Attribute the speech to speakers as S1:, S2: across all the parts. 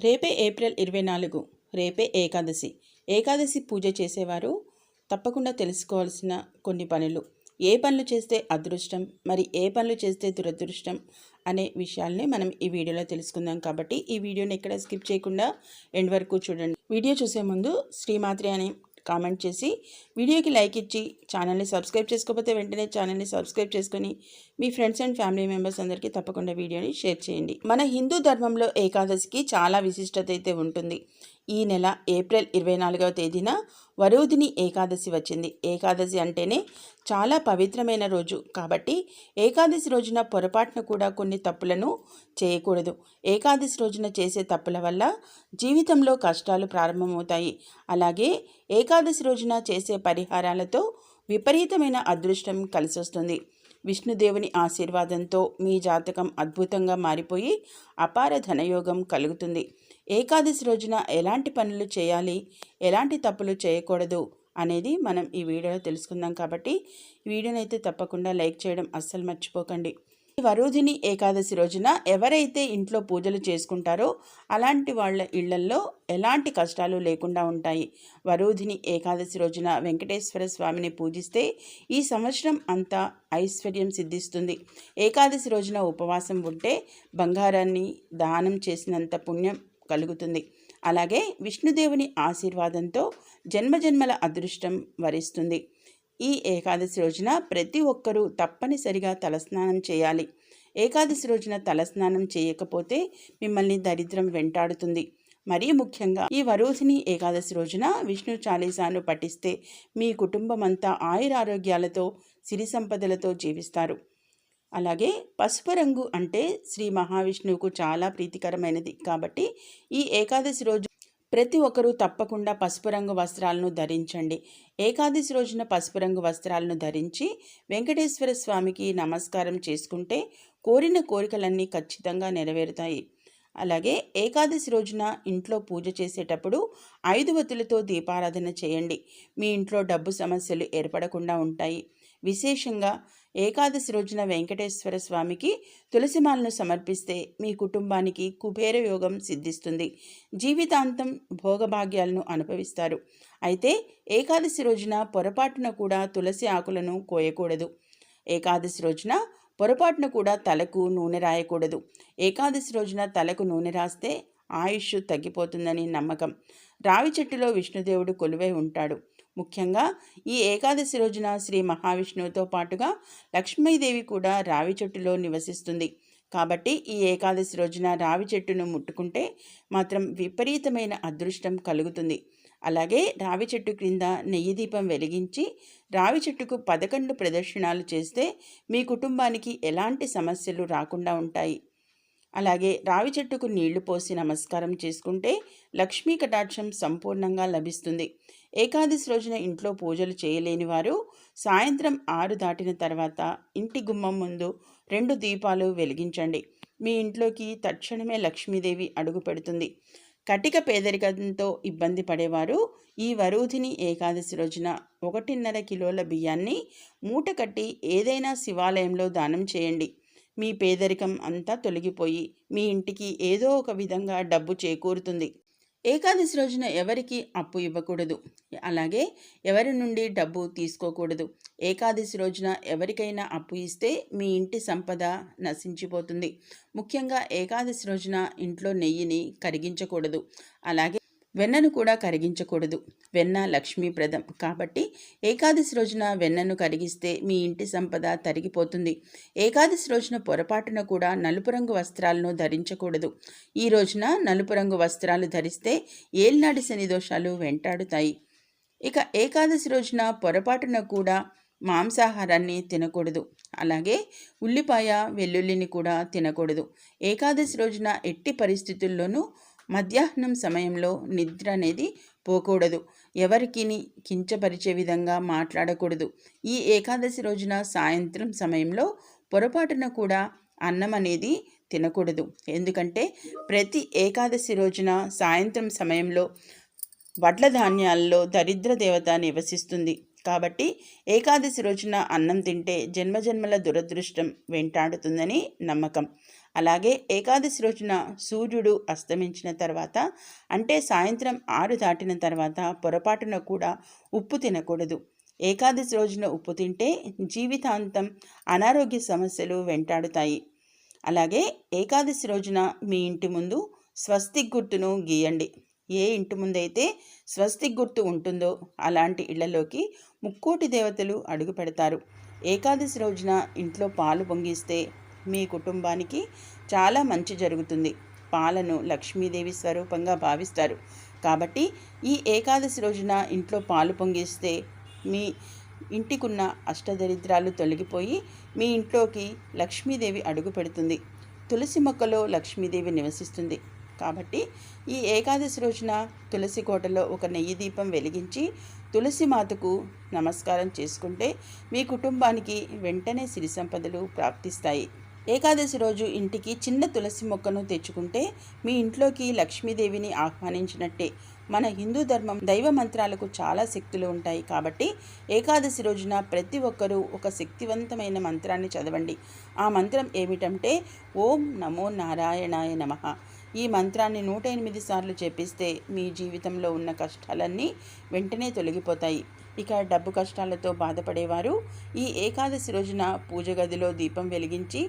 S1: రేపే ఏప్రిల్ 24 రేపే ఏకాదశి. ఏకాదశి పూజ చేసేవారు తప్పకుండా తెలుసుకోవాల్సిన కొన్ని పనులు. ఏ పనులు చేస్తే అదృష్టం, మరి ఏ పనులు చేస్తే దురదృష్టం అనే విషయాల్ని మనం ఈ వీడియోలో తెలుసుకుందాం. కాబట్టి ఈ వీడియోని ఎక్కడ స్కిప్ చేయకుండా ఎండ్ వరకు చూడండి. వీడియో చూసే ముందు శ్రీమాత్రి అని కామెంట్ చేసి వీడియోకి లైక్ ఇచ్చి ఛానల్ని సబ్స్క్రైబ్ చేసుకోకపోతే వెంటనే ఛానల్ని సబ్స్క్రైబ్ చేసుకొని మీ ఫ్రెండ్స్ అండ్ ఫ్యామిలీ మెంబర్స్ అందరికీ తప్పకుండా వీడియోని షేర్ చేయండి. మన హిందూ ధర్మంలో ఏకాదశికి చాలా విశిష్టత అయితే ఉంటుంది. ఈ నెల ఏప్రిల్ 24వ తేదీన వరోధిని ఏకాదశి వచ్చింది. ఏకాదశి అంటేనే చాలా పవిత్రమైన రోజు కాబట్టి ఏకాదశి రోజున పొరపాటున కూడా కొన్ని తప్పులను చేయకూడదు. ఏకాదశి రోజున చేసే తప్పుల వల్ల జీవితంలో కష్టాలు ప్రారంభమవుతాయి. అలాగే ఏకాదశి రోజున చేసే పరిహారాలతో విపరీతమైన అదృష్టం కలిసొస్తుంది. విష్ణుదేవుని ఆశీర్వాదంతో మీ జాతకం అద్భుతంగా మారిపోయి అపార ధనయోగం కలుగుతుంది. ఏకాదశి రోజున ఎలాంటి పనులు చేయాలి, ఎలాంటి తప్పులు చేయకూడదు అనేది మనం ఈ వీడియోలో తెలుసుకుందాం. కాబట్టి ఈ వీడియోని అయితే తప్పకుండా లైక్ చేయడం అస్సలు మర్చిపోకండి. ఈ వరోధిని ఏకాదశి రోజున ఎవరైతే ఇంట్లో పూజలు చేసుకుంటారో అలాంటి వాళ్ళ ఇళ్లల్లో ఎలాంటి కష్టాలు లేకుండా ఉంటాయి. వరోధిని ఏకాదశి రోజున వెంకటేశ్వర స్వామిని పూజిస్తే ఈ సంవత్సరం అంతా ఐశ్వర్యం సిద్ధిస్తుంది. ఏకాదశి రోజున ఉపవాసం ఉంటే బంగారాన్ని దానం చేసినంత పుణ్యం కలుగుతుంది. అలాగే విష్ణుదేవుని ఆశీర్వాదంతో జన్మజన్మల అదృష్టం వరిస్తుంది. ఈ ఏకాదశి రోజున ప్రతి ఒక్కరూ తప్పనిసరిగా తలస్నానం చేయాలి. ఏకాదశి రోజున తలస్నానం చేయకపోతే మిమ్మల్ని దరిద్రం వెంటాడుతుంది. మరీ ముఖ్యంగా ఈ వరోధిని ఏకాదశి రోజున విష్ణు చాలీసాను పఠిస్తే మీ కుటుంబం అంతా ఆయురారోగ్యాలతో సిరి సంపదలతో జీవిస్తారు. అలాగే పసుపు రంగు అంటే శ్రీ మహావిష్ణువుకు చాలా ప్రీతికరమైనది కాబట్టి ఈ ఏకాదశి రోజు ప్రతి ఒక్కరూ తప్పకుండా పసుపు రంగు వస్త్రాలను ధరించండి. ఏకాదశి రోజున పసుపు రంగు వస్త్రాలను ధరించి వెంకటేశ్వర స్వామికి నమస్కారం చేసుకుంటే కోరిన కోరికలన్నీ ఖచ్చితంగా నెరవేరుతాయి. అలాగే ఏకాదశి రోజున ఇంట్లో పూజ చేసేటప్పుడు 5 ఒత్తులతో దీపారాధన చేయండి. మీ ఇంట్లో డబ్బు సమస్యలు ఏర్పడకుండా ఉంటాయి. విశేషంగా ఏకాదశి రోజున వెంకటేశ్వర స్వామికి తులసిమాలను సమర్పిస్తే మీ కుటుంబానికి కుబేర యోగం సిద్ధిస్తుంది. జీవితాంతం భోగభాగ్యాలను అనుభవిస్తారు. అయితే ఏకాదశి రోజున పొరపాటున కూడా తులసి ఆకులను కోయకూడదు. ఏకాదశి రోజున పొరపాటున కూడా తలకు నూనె రాయకూడదు. ఏకాదశి రోజున తలకు నూనె రాస్తే ఆయుష్ తగ్గిపోతుందని నమ్మకం. రావి చెట్టులో విష్ణుదేవుడు కొలువై ఉంటాడు. ముఖ్యంగా ఈ ఏకాదశి రోజున శ్రీ మహావిష్ణువుతో పాటుగా లక్ష్మీదేవి కూడా రావి చెట్టులో నివసిస్తుంది. కాబట్టి ఈ ఏకాదశి రోజున రావి చెట్టును ముట్టుకుంటే మాత్రం విపరీతమైన అదృష్టం కలుగుతుంది. అలాగే రావి చెట్టు క్రింద నెయ్యి దీపం వెలిగించి రావి చెట్టుకు 11 ప్రదక్షిణాలు చేస్తే మీ కుటుంబానికి ఎలాంటి సమస్యలు రాకుండా ఉంటాయి. అలాగే రావి చెట్టుకు నీళ్లు పోసి నమస్కారం చేసుకుంటే లక్ష్మీ కటాక్షం సంపూర్ణంగా లభిస్తుంది. ఏకాదశి రోజున ఇంట్లో పూజలు చేయలేని వారు సాయంత్రం 6 దాటిన తర్వాత ఇంటి గుమ్మం ముందు 2 దీపాలు వెలిగించండి. మీ ఇంట్లోకి తక్షణమే లక్ష్మీదేవి అడుగు పెడుతుంది. కటిక పేదరికంతో ఇబ్బంది పడేవారు ఈ వరోధిని ఏకాదశి రోజున 1.5 కిలోల బియ్యాన్ని మూట కట్టి ఏదైనా శివాలయంలో దానం చేయండి. మీ పేదరికం అంతా తొలగిపోయి మీ ఇంటికి ఏదో ఒక విధంగా డబ్బు చేకూరుతుంది. ఏకాదశి రోజున ఎవరికి అప్పు ఇవ్వకూడదు. అలాగే ఎవరి నుండి డబ్బు తీసుకోకూడదు. ఏకాదశి రోజున ఎవరికైనా అప్పు ఇస్తే మీ ఇంటి సంపద నశించిపోతుంది. ముఖ్యంగా ఏకాదశి రోజున ఇంట్లో నెయ్యిని కరిగించకూడదు. అలాగే వెన్నను కూడా కరిగించకూడదు. వెన్న లక్ష్మీప్రదం కాబట్టి ఏకాదశి రోజున వెన్నను కరిగిస్తే మీ ఇంటి సంపద తరిగిపోతుంది. ఏకాదశి రోజున పొరపాటున కూడా నలుపు రంగు వస్త్రాలను ధరించకూడదు. ఈ రోజున నలుపు రంగు వస్త్రాలు ధరిస్తే ఏలినాటి శని దోషాలు వెంటాడుతాయి. ఇక ఏకాదశి రోజున పొరపాటున కూడా మాంసాహారాన్ని తినకూడదు. అలాగే ఉల్లిపాయ వెల్లుల్లిని కూడా తినకూడదు. ఏకాదశి రోజున ఎట్టి పరిస్థితుల్లోనూ మధ్యాహ్నం సమయంలో నిద్ర అనేది పోకూడదు. ఎవరికి కించపరిచే విధంగా మాట్లాడకూడదు. ఈ ఏకాదశి రోజున సాయంత్రం సమయంలో పొరపాటున కూడా అన్నం అనేది తినకూడదు. ఎందుకంటే ప్రతి ఏకాదశి రోజున సాయంత్రం సమయంలో వడ్ల ధాన్యాల్లో దరిద్ర దేవత నివసిస్తుంది. కాబట్టి ఏకాదశి రోజున అన్నం తింటే జన్మజన్మల దురదృష్టం వెంటాడుతుందని నమ్మకం. అలాగే ఏకాదశి రోజున సూర్యుడు అస్తమించిన తర్వాత అంటే సాయంత్రం 6 దాటిన తర్వాత పొరపాటున కూడా ఉప్పు తినకూడదు. ఏకాదశి రోజున ఉప్పు తింటే జీవితాంతం అనారోగ్య సమస్యలు వెంటాడుతాయి. అలాగే ఏకాదశి రోజున మీ ఇంటి ముందు స్వస్తిక్ గుర్తును గీయండి. ఏ ఇంటి ముందైతే స్వస్తిక్ గుర్తు ఉంటుందో అలాంటి ఇళ్లలోకి ముక్కోటి దేవతలు అడుగు పెడతారు. ఏకాదశి రోజున ఇంట్లో పాలు పొంగిస్తే మీ కుటుంబానికి చాలా మంచి జరుగుతుంది. పాలను లక్ష్మీదేవి స్వరూపంగా భావిస్తారు. కాబట్టి ఈ ఏకాదశి రోజున ఇంట్లో పాలు పొంగిస్తే మీ ఇంటికున్న అష్టదరిద్రాలు తొలగిపోయి మీ ఇంట్లోకి లక్ష్మీదేవి అడుగు పెడుతుంది. తులసి మొక్కలో లక్ష్మీదేవి నివసిస్తుంది. కాబట్టి ఈ ఏకాదశి రోజున తులసి కోటలో ఒక నెయ్యి దీపం వెలిగించి తులసి మాతకు నమస్కారం చేసుకుంటే మీ కుటుంబానికి వెంటనే సిరి సంపదలు ప్రాప్తిస్తాయి. ఏకాదశి రోజు ఇంటికి చిన్న తులసి మొక్కను తెచ్చుకుంటే మీ ఇంట్లోకి లక్ష్మీదేవిని ఆహ్వానించినట్టే. మన హిందూ ధర్మం దైవ మంత్రాలకు చాలా శక్తులు ఉంటాయి. కాబట్టి ఏకాదశి రోజున ప్రతి ఒక్కరూ ఒక శక్తివంతమైన మంత్రాన్ని చదవండి. ఆ మంత్రం ఏమిటంటే ఓం నమో నారాయణాయ నమః. ఈ మంత్రాన్ని 108 సార్లు జపిస్తే మీ జీవితంలో ఉన్న కష్టాలన్నీ వెంటనే తొలగిపోతాయి. ఇక డబ్బు కష్టాలతో బాధపడేవారు ఈ ఏకాదశి రోజున పూజ గదిలో దీపం వెలిగించి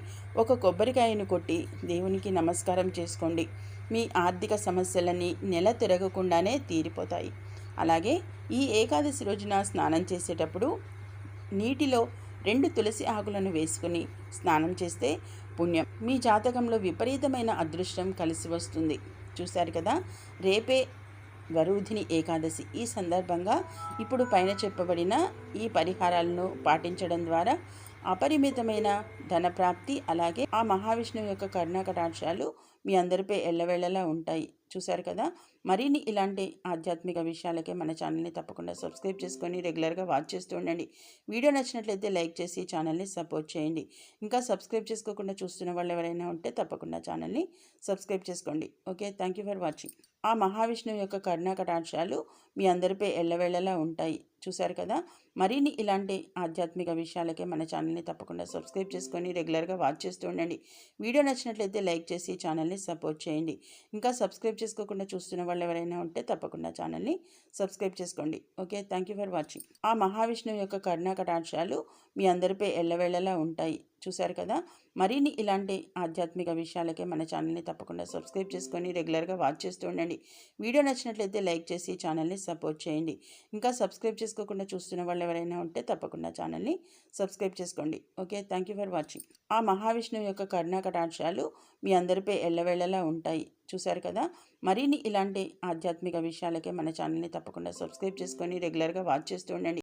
S1: ఒక కొబ్బరికాయను కొట్టి దేవునికి నమస్కారం చేసుకోండి. మీ ఆర్థిక సమస్యలన్నీ నెల తిరగకుండానే తీరిపోతాయి. అలాగే ఈ ఏకాదశి రోజున స్నానం చేసేటప్పుడు నీటిలో 2 తులసి ఆకులను వేసుకుని స్నానం చేస్తే పుణ్యం. మీ జాతకంలో విపరీతమైన అదృష్టం కలిసి వస్తుంది. చూశారు కదా, రేపే వరుధిని ఏకాదశి. ఈ సందర్భంగా ఇప్పుడు పైన చెప్పబడిన ఈ పరిహారాలను పాటించడం ద్వారా అపరిమితమైన ధనప్రాప్తి అలాగే ఆ మహావిష్ణువు యొక్క కరుణాకటాక్షాలు మీ అందరిపై ఎల్లవేళలా ఉంటాయి. చూశారు కదా, మరిన్ని ఇలాంటి ఆధ్యాత్మిక విషయాలకే మన ఛానల్ని తప్పకుండా సబ్స్క్రైబ్ చేసుకొని రెగ్యులర్గా వాచ్ చేస్తూ ఉండండి. వీడియో నచ్చినట్లయితే లైక్ చేసి ఛానల్ని సపోర్ట్ చేయండి. ఇంకా సబ్స్క్రైబ్ చేసుకోకుండా చూస్తున్న వాళ్ళు ఎవరైనా ఉంటే తప్పకుండా ఛానల్ని సబ్స్క్రైబ్ చేసుకోండి. Okay, thank you for watching. ఆ మహావిష్ణువు యొక్క కరుణాకటాక్షాలు మీ అందరిపై ఎల్లవేళలా ఉంటాయి. చూశారు కదా, మరిన్ని ఇలాంటి ఆధ్యాత్మిక విషయాలకే మన ఛానల్ని తప్పకుండా సబ్స్క్రైబ్ చేసుకొని రెగ్యులర్గా వాచ్ చేస్తూ ఉండండి. వీడియో నచ్చినట్లయితే లైక్ చేసి ఛానల్ని సపోర్ట్ చేయండి. ఇంకా సబ్స్క్రైబ్ చేసుకోకుండా చూస్తున్న వాళ్ళు ఎవరైనా ఉంటే తప్పకుండా ఛానల్ని సబ్స్క్రైబ్ చేసుకోండి. Okay, thank you for watching. ఆ మహావిష్ణువు యొక్క కరుణాకటాక్షాలు మీ అందరిపై ఎల్లవేళలా ఉంటాయి. చూశారు కదా, మరిన్ని ఇలాంటి ఆధ్యాత్మిక విషయాలకే మన ఛానల్ని తప్పకుండా సబ్స్క్రైబ్ చేసుకొని రెగ్యులర్గా వాచ్ చేస్తూ ఉండండి. వీడియో నచ్చినట్లయితే లైక్ చేసి ఛానల్ని సపోర్ట్ చేయండి. ఇంకా సబ్స్క్రైబ్ చేసుకోకుండా చూస్తున్న వాళ్ళు ఎవరైనా ఉంటే తప్పకుండా ఛానల్ని సబ్స్క్రైబ్ చేసుకోండి. Okay, thank you for watching. ఆ మహావిష్ణువు యొక్క కరుణాకటాక్షాలు మీ అందరిపై ఎల్లవేళలా ఉంటాయి. చూశారు కదా, మరిన్ని ఇలాంటి ఆధ్యాత్మిక విషయాలకే మన ఛానల్ని తప్పకుండా సబ్స్క్రైబ్ చేసుకొని రెగ్యులర్గా వాచ్ చేస్తూ ఉండండి.